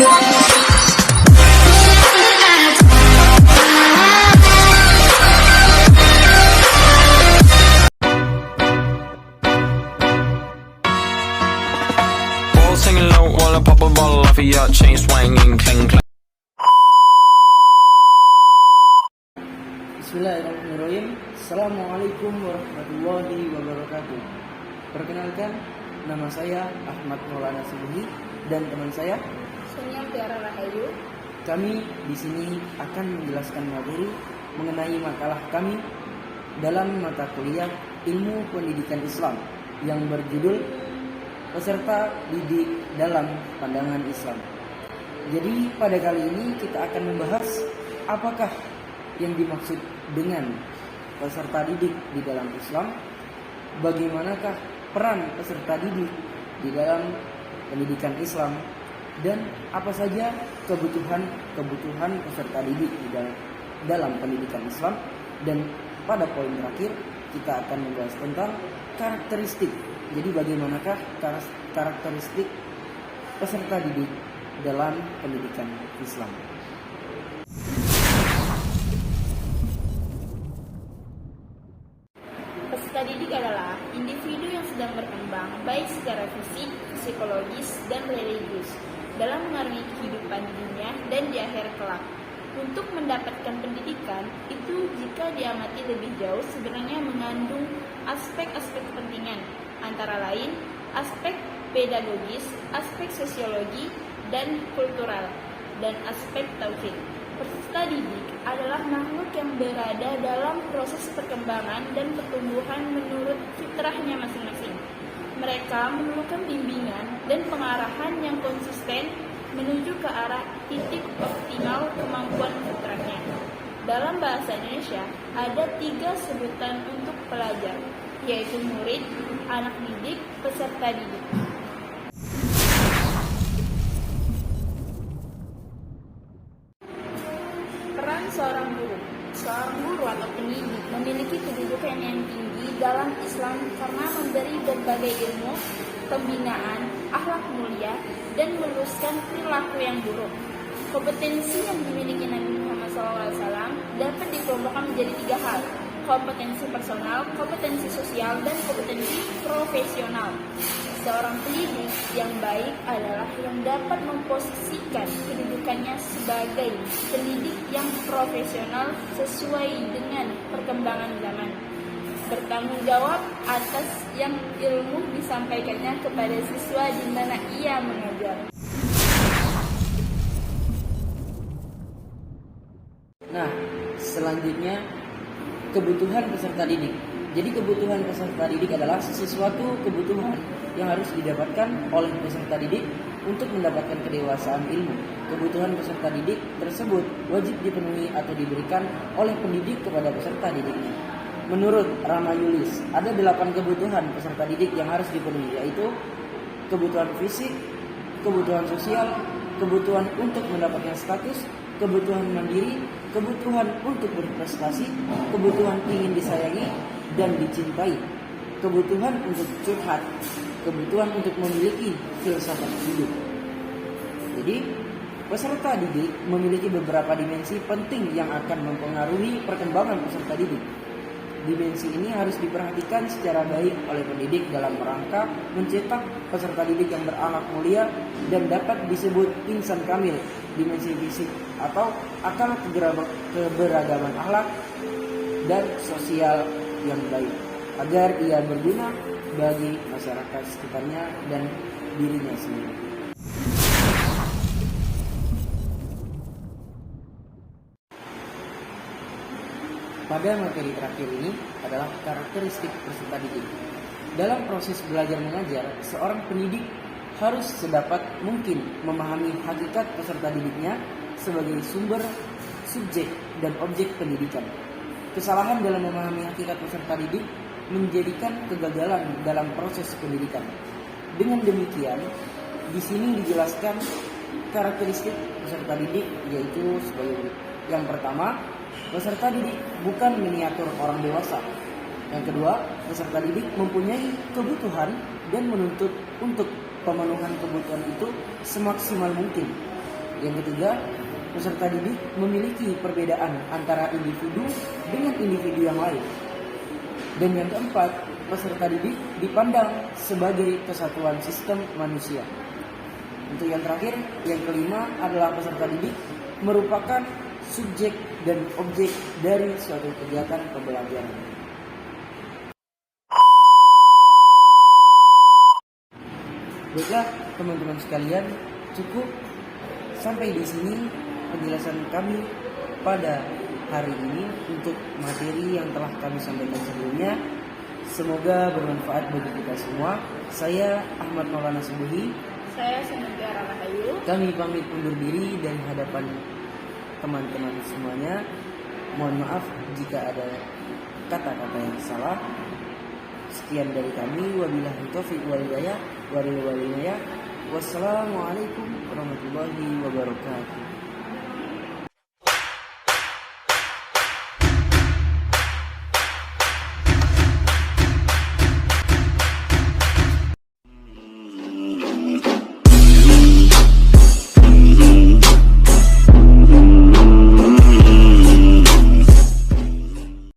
Singing low while I pop a bottle off of your chain swinging, clang clang. Bismillahirrahmanirrahim. Assalamualaikum warahmatullahi wabarakatuh. Perkenalkan, nama saya Ahmad Maulana Subuhi dan teman saya Sonia Tiara Rahayu. Kami di sini akan menjelaskan materi mengenai makalah kami dalam mata kuliah Ilmu Pendidikan Islam yang berjudul Peserta Didik dalam Pandangan Islam. Jadi pada kali ini kita akan membahas apakah yang dimaksud dengan peserta didik di dalam Islam, bagaimanakah peran peserta didik di dalam pendidikan Islam, dan apa saja kebutuhan peserta didik di dalam pendidikan Islam. Dan pada poin terakhir kita akan membahas tentang karakteristik. Jadi bagaimanakah karakteristik peserta didik dalam pendidikan Islam. Peserta didik adalah individu yang sedang berkembang baik secara fisik, psikologis, dan religius dalam mengarungi kehidupan di dunia dan di akhir kelak. Untuk mendapatkan pendidikan itu jika diamati lebih jauh sebenarnya mengandung aspek-aspek kepentingan, antara lain aspek pedagogis, aspek sosiologi dan kultural, dan aspek tauhid. Peserta didik adalah makhluk yang berada dalam proses perkembangan dan pertumbuhan menurut fitrahnya masing-masing. Mereka memerlukan bimbingan dan pengarahan yang konsisten menuju ke arah titik optimal kemampuan fitrahnya. Dalam bahasa Indonesia, ada 3 sebutan untuk pelajar, yaitu murid, anak didik, peserta didik. Peran seorang guru. Seorang guru atau pendidik memiliki kedudukan yang tinggi dalam Islam karena memberi berbagai ilmu, pembinaan, akhlak mulia, dan meluruskan perilaku yang buruk. Kompetensi yang dimiliki Nabi Muhammad SAW dapat dikelompokkan menjadi 3 hal: kompetensi personal, kompetensi sosial, dan kompetensi profesional. Seorang pendidik yang baik adalah yang dapat memposisikan kedudukannya sebagai pendidik yang profesional sesuai dengan perkembangan zaman, bertanggung jawab atas yang ilmu disampaikannya kepada siswa di mana ia mengajar. Nah, selanjutnya kebutuhan peserta didik. Jadi kebutuhan peserta didik adalah sesuatu kebutuhan yang harus didapatkan oleh peserta didik untuk mendapatkan kedewasaan ilmu. Kebutuhan peserta didik tersebut wajib dipenuhi atau diberikan oleh pendidik kepada peserta didiknya. Menurut Rama Yulis, ada 8 kebutuhan peserta didik yang harus dipenuhi, yaitu kebutuhan fisik, kebutuhan sosial, kebutuhan untuk mendapatkan status, kebutuhan mandiri, kebutuhan untuk berprestasi, kebutuhan ingin disayangi dan dicintai, kebutuhan untuk curhat, kebutuhan untuk memiliki filsafat hidup. Jadi, peserta didik memiliki beberapa dimensi penting yang akan mempengaruhi perkembangan peserta didik. Dimensi ini harus diperhatikan secara baik oleh pendidik dalam rangka mencetak peserta didik yang berakhlak mulia dan dapat disebut insan kamil. Dimensi fisik atau akal keberagaman akhlak dan sosial yang baik agar ia berguna bagi masyarakat sekitarnya dan dirinya sendiri. Pada materi terakhir ini adalah karakteristik peserta didik. Dalam proses belajar mengajar, seorang pendidik harus sedapat mungkin memahami hakikat peserta didiknya sebagai sumber, subjek, dan objek pendidikan. Kesalahan dalam memahami hakikat peserta didik menjadikan kegagalan dalam proses pendidikan. Dengan demikian, di sini dijelaskan karakteristik peserta didik, yaitu sebagai berikut. Yang pertama, peserta didik bukan miniatur orang dewasa. Yang kedua, peserta didik mempunyai kebutuhan dan menuntut untuk pemenuhan kebutuhan itu semaksimal mungkin. Yang ketiga, peserta didik memiliki perbedaan antara individu dengan individu yang lain. Dan yang keempat, peserta didik dipandang sebagai kesatuan sistem manusia. Untuk yang terakhir, yang kelima adalah peserta didik merupakan subjek dan objek dari suatu kegiatan pembelajaran. Baiklah teman-teman sekalian, cukup sampai di sini penjelasan kami pada hari ini untuk materi yang telah kami sampaikan sebelumnya. Semoga bermanfaat bagi kita semua. Saya Ahmad Maulana Subuhi. Saya Semoga Rahayu. Kami pamit undur diri dari hadapan teman-teman semuanya. Mohon maaf jika ada kata-kata yang salah. Sekian dari kami. Wabillahi taufiq wal hidayah. Wassalamualaikum warahmatullahi wabarakatuh.